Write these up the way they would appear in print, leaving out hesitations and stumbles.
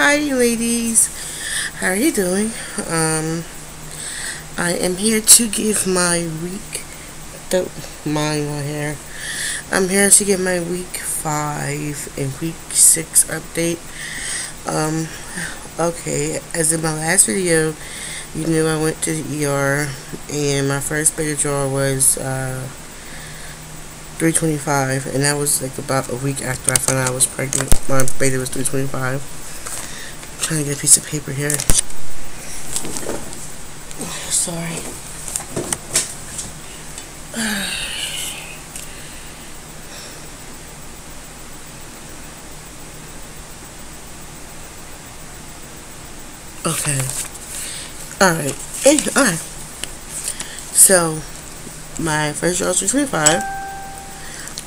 Hi ladies, how are you doing? I am here to give my week, don't mind my hair. I'm here to give my week 5 and week 6 update. Um, okay, as in my last video, you knew I went to the ER and my first beta draw was 325, and that was like about a week after I found out I was pregnant. My beta was 325. I'm trying to get a piece of paper here. Sorry. Okay. Alright. Alright. So, my first draw was 325.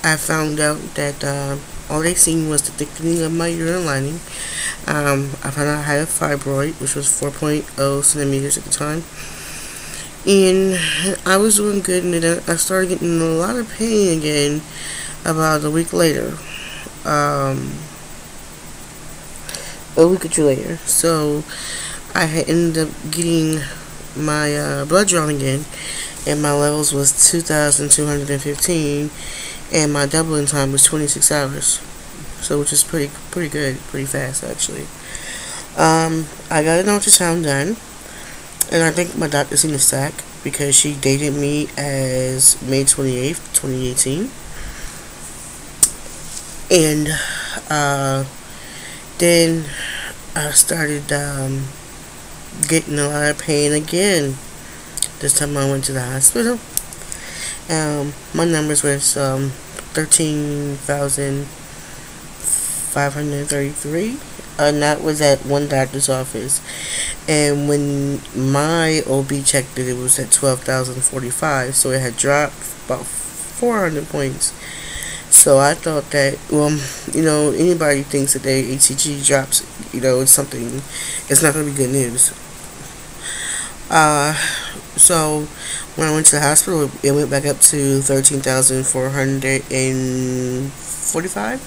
I found out that all they seen was the thickening of my uterine lining. I found out I had a fibroid, which was 4.0 centimeters at the time. And I was doing good, and then I started getting a lot of pain again about a week later. A week or two later. So, I had ended up getting my blood drawn again, and my levels was 2,215, and my doubling time was 26 hours. So, which is pretty good, pretty fast actually. I got an ultrasound done, and I think my doctor seen the sac because she dated me as May 28th, 2018. And then I started getting a lot of pain again. This time I went to the hospital. My numbers was 13,533, and that was at one doctor's office. And when my OB checked it, it was at 12,045, so it had dropped about 400 points. So I thought that, well, anybody thinks that their HCG drops, it's something, it's not going to be good news. So when I went to the hospital, it went back up to 13,445.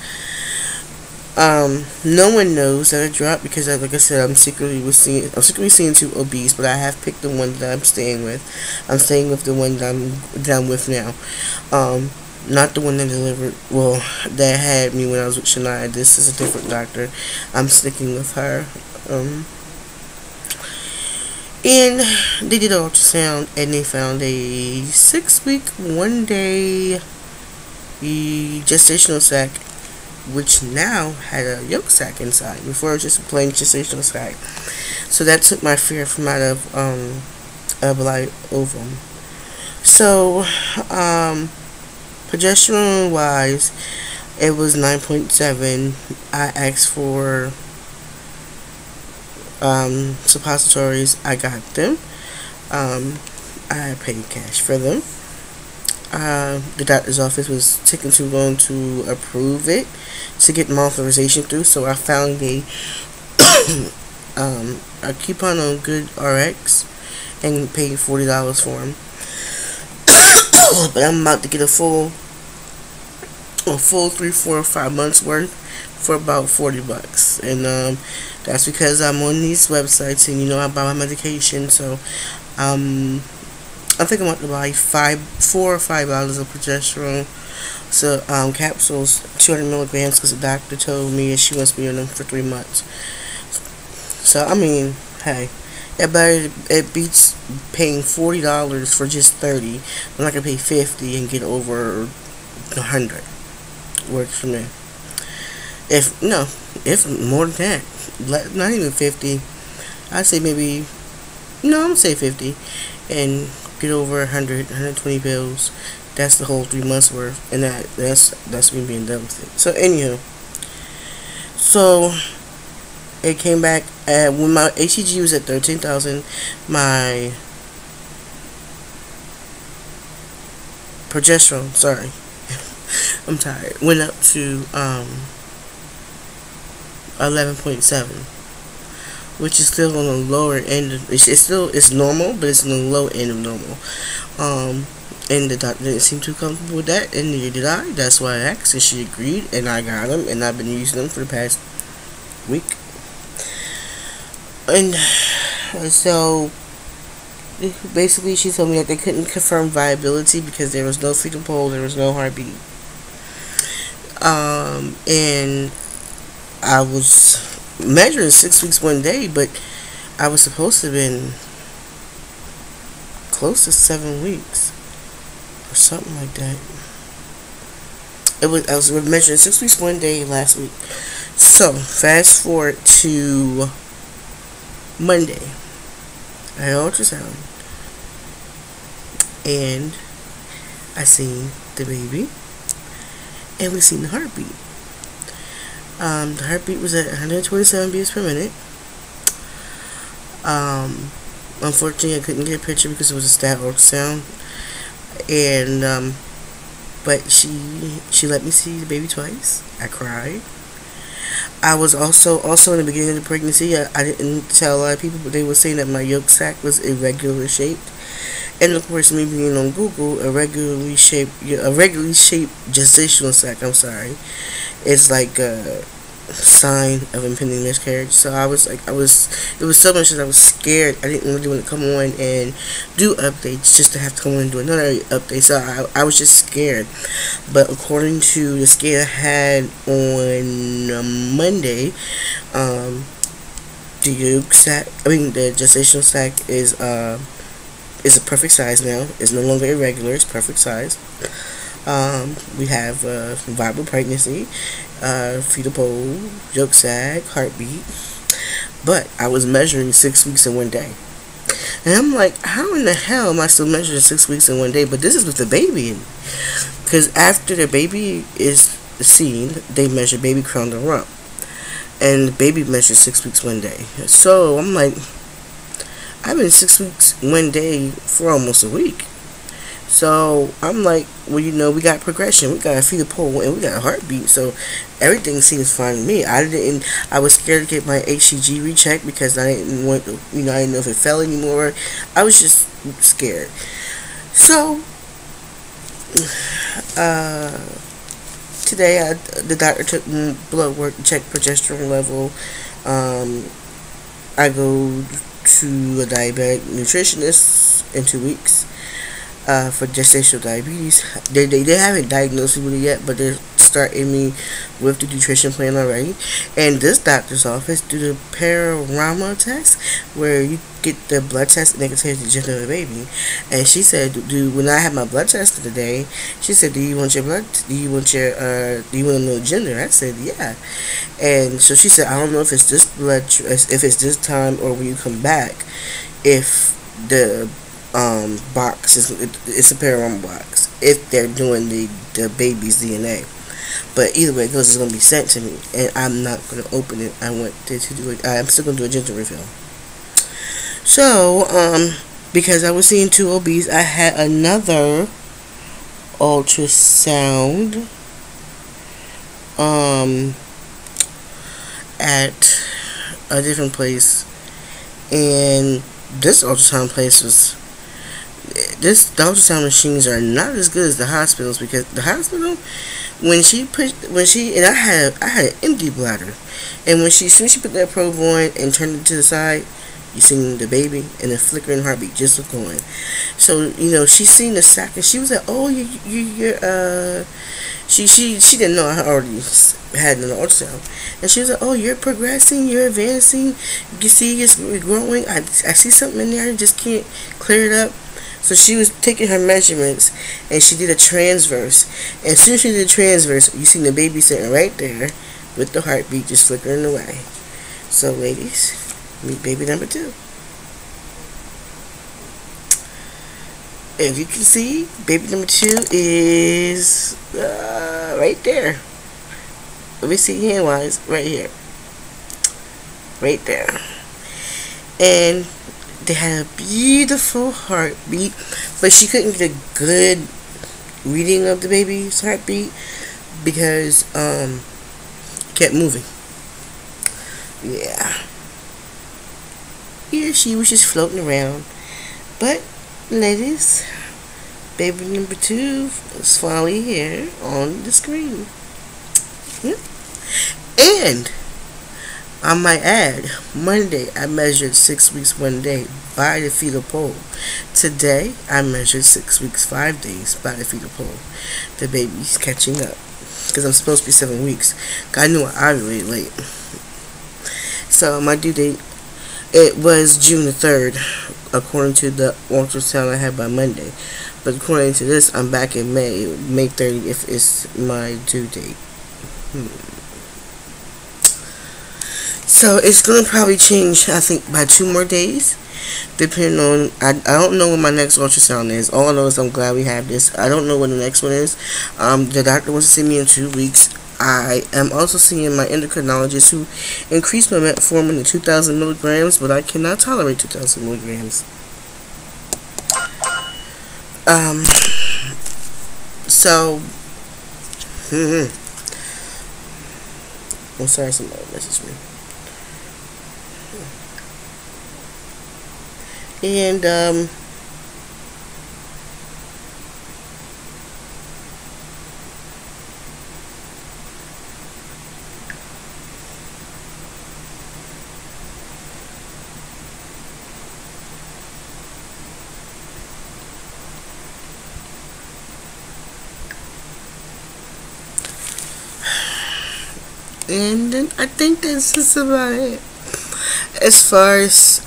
No one knows that it dropped because, like I said, I'm secretly seeing two OBs, but I have picked the one that I'm staying with. I'm staying with the one that I'm with now. Not the one that delivered, that had me when I was with Shania. This is a different doctor. I'm sticking with her. And they did an ultrasound, and they found a 6-week, 1-day gestational sac, which now had a yolk sac inside. Before it was just a plain gestational sac. So that took my fear from out of a blight ovum. So, progesterone wise, it was 9.7. I asked for suppositories. I got them. I paid cash for them. The doctor's office was taking too long to approve it, to get my authorization through, so I found a coupon on Good RX and paid $40 for them. But I'm about to get a full 3, 4, or 5 months worth for about $40, and that's because I'm on these websites, and I buy my medication. So I think I'm about to buy $4 or $5 of progesterone. So capsules, 200 milligrams, because the doctor told me she wants me on them for 3 months. So I mean, hey, it beats paying $40 for just 30. I'm not gonna pay 50 and get over 100. Works for me. If more than that, not even 50. I'd say maybe, I'm gonna say 50, and get over 100, 120 pills. That's the whole 3 months worth, and that's me being done with it. So anywho, so it came back when my HCG was at 13,000. My progesterone, sorry, I'm tired, went up to 11.7, which is still on the lower end of, it's normal, but it's on the low end of normal. And the doctor didn't seem too comfortable with that, and neither did I. That's why I asked, and she agreed, and I got them, and I've been using them for the past week. And so basically she told me that they couldn't confirm viability because there was no fetal pole, there was no heartbeat. And I was measuring 6 weeks 1 day, but I was supposed to have been close to 7 weeks or something like that. I was measuring 6 weeks 1 day last week. So fast forward to Monday. I had ultrasound and I seen the baby and we seen the heartbeat. The heartbeat was at 127 beats per minute. Unfortunately, I couldn't get a picture because it was a stat ultrasound, and but she let me see the baby twice. I cried. I was also in the beginning of the pregnancy. I didn't tell a lot of people, but they were saying that my yolk sac was irregular shaped. And of course, me being on Google, a regularly shaped gestational sac, is like a sign of impending miscarriage. So it was so much that I was scared. I didn't really want to come on and do updates just to have to come on and do another update. So I was just scared. But according to the scan I had on Monday, the gestational sac is a perfect size now. It's no longer irregular. It's perfect size. We have viable pregnancy, fetal pole, yolk sac, heartbeat. But I was measuring 6 weeks in 1 day. And I'm like, how in the hell am I still measuring 6 weeks in 1 day? But this is with the baby in. Because after the baby is seen, they measure baby crown and rump. And the baby measures 6 weeks 1 day. So I'm like, I've been 6 weeks 1 day for almost a week. So I'm like, well, we got progression, we got a fetal pole, and we got a heartbeat. So everything seems fine to me. I was scared to get my HCG rechecked because I didn't want, I didn't know if it fell anymore. I was just scared. So today, the doctor took blood work to check progesterone level. I go to a diabetic nutritionist in 2 weeks. For gestational diabetes. They haven't diagnosed me with it yet, but they're starting me with the nutrition plan already. And this doctor's office do the panorama test, where you get the blood test and they can tell you the gender of the baby. And she said, when I had my blood test today, she said, do you want to know the gender? I said, yeah. And so she said, I don't know if it's this time or when you come back, if the box it's a panorama box, if they're doing the baby's DNA. But either way it goes, it's going to be sent to me, and I'm not going to open it. I want to do it. I'm still going to do a gender reveal. So because I was seeing 2 OBs, I had another ultrasound at a different place, and this ultrasound place was the ultrasound machines are not as good as the hospitals, because the hospital, and I had an empty bladder, and as soon as she put that probe on and turned it to the side, you seen the baby and the flickering heartbeat just was going. So she seen the sac and she was like, oh, she didn't know I already had an ultrasound, and she was like, oh, you're progressing, you're advancing, you can see it's growing. I see something in there, I just can't clear it up. So she was taking her measurements, and she did a transverse. And as soon as she did a transverse, you seen the baby sitting right there with the heartbeat just flickering away. So ladies, meet baby number 2. If you can see, baby number 2 is right there. Let me see hand-wise, right here. Right there. And they had a beautiful heartbeat, but she couldn't get a good reading of the baby's heartbeat because it kept moving. Yeah, she was just floating around. But ladies, baby number 2 is finally here on the screen. And I might add, Monday I measured 6 weeks 1 day by the fetal pole. Today I measured 6 weeks 5 days by the fetal pole. The baby's catching up because I'm supposed to be 7 weeks. I knew I ovulated late, so my due date it was June the 3rd, according to the ultrasound I had by Monday. But according to this, I'm back in May 30th is my due date. So it's gonna probably change, I think, by 2 more days, depending on. I don't know when my next ultrasound is. All I know is I'm glad we have this. I don't know when the next one is. The doctor wants to see me in 2 weeks. I am also seeing my endocrinologist who increased my metformin to 2,000 milligrams, but I cannot tolerate 2,000 milligrams. So, I'm sorry, somebody messaged me. And then I think that's just about it. As far as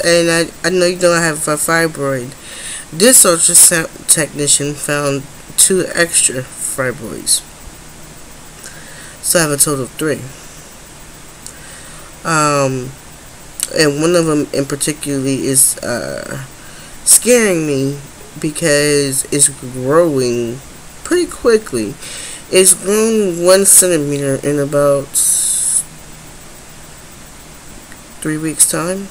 and I know you don't have a fibroid. This ultrasound technician found 2 extra fibroids, so I have a total of 3. And one of them in particularly is scaring me because it's growing pretty quickly. It's grown 1 centimeter in about 3 weeks time.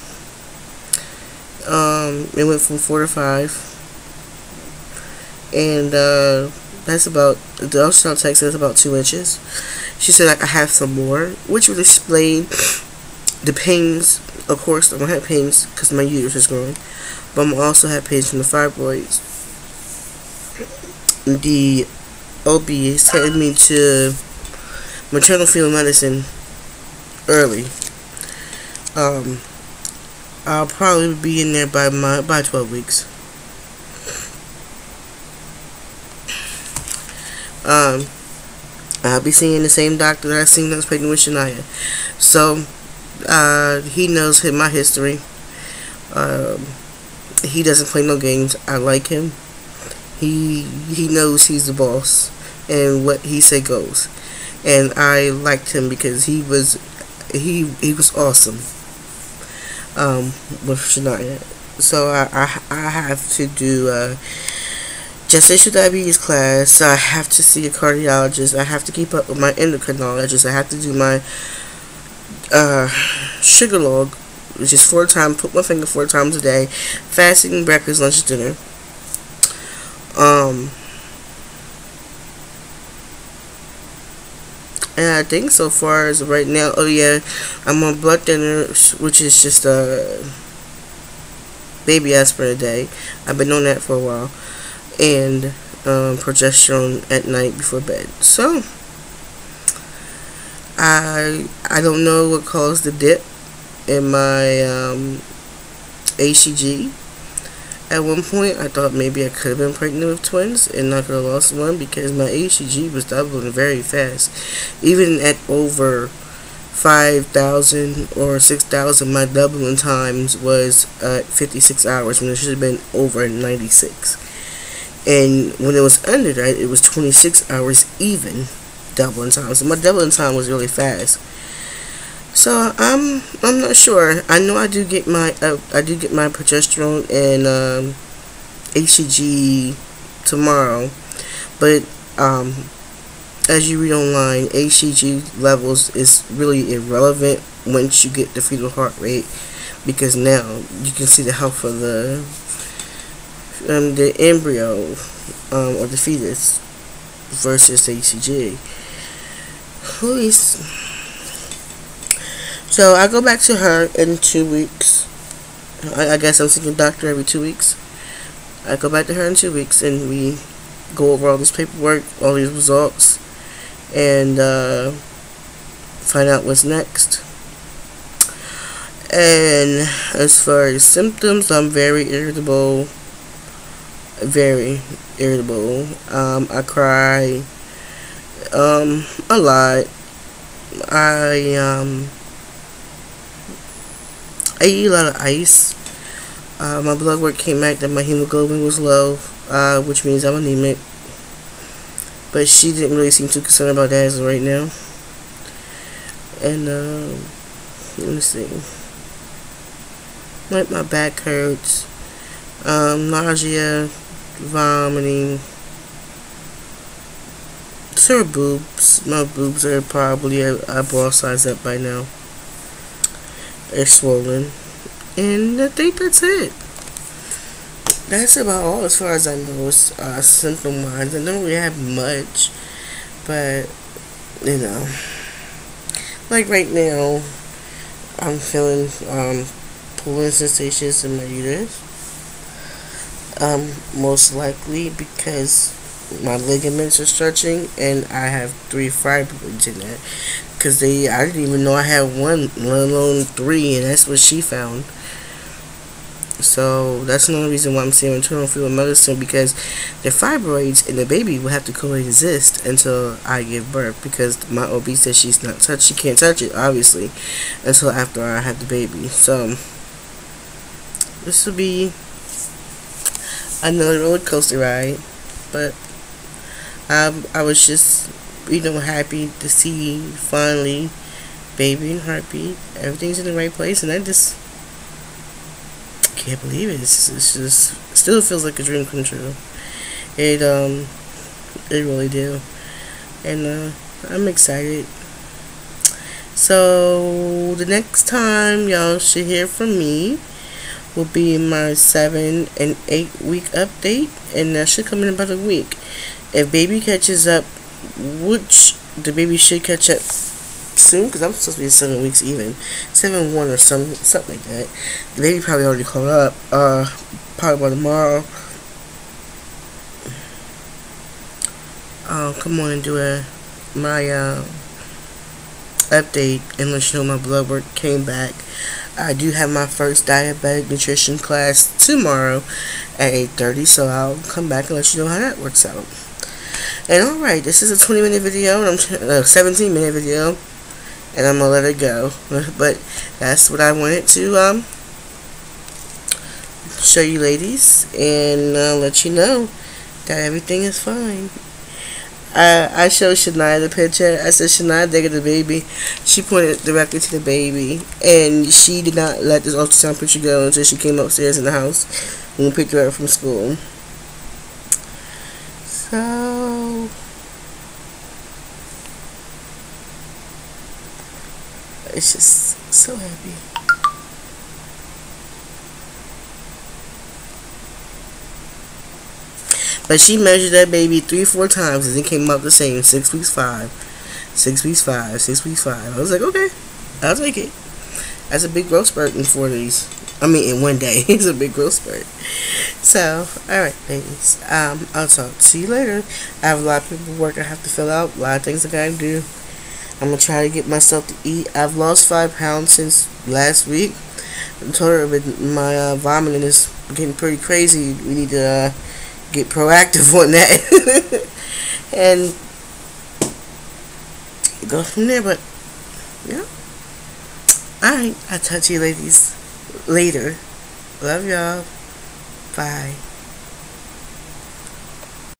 It went from 4 to 5, and that's about, the ultrasound tech says about 2 inches. She said I have some more, which would explain the pains. Of course, I'm gonna have pains because my uterus is growing, but I'm also have pains from the fibroids. The OB is taking me to maternal fetal medicine early. I'll probably be in there by 12 weeks. I'll be seeing the same doctor that I seen that was pregnant with Shania. So he knows my history. He doesn't play no games. I like him. He knows he's the boss, and what he say goes. And I liked him because he was awesome. With Shania. So I have to do gestational diabetes class. I have to see a cardiologist. I have to keep up with my endocrinologist. I have to do my sugar log, which is 4 times. Put my finger 4 times a day. Fasting, breakfast, lunch, dinner. And I think so far as right now, oh yeah, I'm on blood thinner, which is just a baby aspirin a day. I've been on that for a while, and progesterone at night before bed. So I don't know what caused the dip in my HCG. At one point, I thought maybe I could have been pregnant with twins and not could have lost one because my HCG was doubling very fast. Even at over 5,000 or 6,000, my doubling times was 56 hours when it should have been over 96. And when it was under that, it was 26 hours even doubling time. So my doubling time was really fast. So I'm not sure. I know I do get my progesterone and HCG tomorrow, but as you read online, HCG levels is really irrelevant once you get the fetal heart rate, because now you can see the health of the embryo or the fetus versus HCG. Please. So I go back to her in 2 weeks. I guess I'm seeing a doctor every 2 weeks. I go back to her in 2 weeks and we go over all this paperwork, all these results, and find out what's next. And as far as symptoms, I'm very irritable. Very irritable. I cry a lot. I I eat a lot of ice. My blood work came back that my hemoglobin was low, which means I'm anemic. But she didn't really seem too concerned about that as of right now. And let me see. Like my back hurts, nausea, vomiting, sore boobs. My boobs are probably a ball size up by now. They're swollen, and I think that's it. That's about all as far as I know. Symptom wise, I don't really have much, but you know, like right now, I'm feeling pulling sensations in my uterus. Most likely because my ligaments are stretching, and I have 3 fibroids in there. Because I didn't even know I had one, let alone 3, and that's what she found. So that's another reason why I'm saying maternal fetal medicine, because the fibroids and the baby will have to coexist until I give birth, because my OB says she can't touch it, obviously, until after I have the baby. So this will be another roller coaster ride, but I was just, happy to see finally baby and heartbeat. Everything's in the right place, and I just can't believe it. It's just still feels like a dream come true. It really do, and I'm excited. So the next time y'all should hear from me will be my 7 and 8 week update, and that should come in about a week. If baby catches up, which the baby should catch up soon, because I'm supposed to be 7 weeks even, 7-1 or something like that. The baby probably already caught up. Probably by tomorrow. I'll come on and do my update and let you know my blood work came back. I do have my first diabetic nutrition class tomorrow at 8:30, so I'll come back and let you know how that works out. And alright, this is a 20-minute video, and 17-minute video, and I'm gonna let it go. But that's what I wanted to show you ladies, and let you know that everything is fine. I showed Shania the picture. I said, Shania, there the baby. She pointed directly to the baby, and she did not let this ultrasound picture go until she came upstairs in the house when we picked her up from school. So it's just so happy. But she measured that baby 3-4 times, and it came out the same. 6 weeks 5, 6 weeks 5, 6 weeks 5. I was like, okay, I'll take it. That's a big growth spurt in 4 days. I mean, in 1 day. It's a big growth spurt. So, alright, ladies. I'll talk to you later. I have a lot of paperwork I have to fill out. A lot of things I gotta do. I'm gonna try to get myself to eat. I've lost 5 pounds since last week. I told her my vomiting is getting pretty crazy. We need to get proactive on that. And go from there. But yeah, alright, I'll talk to you ladies later. Love y'all. Bye.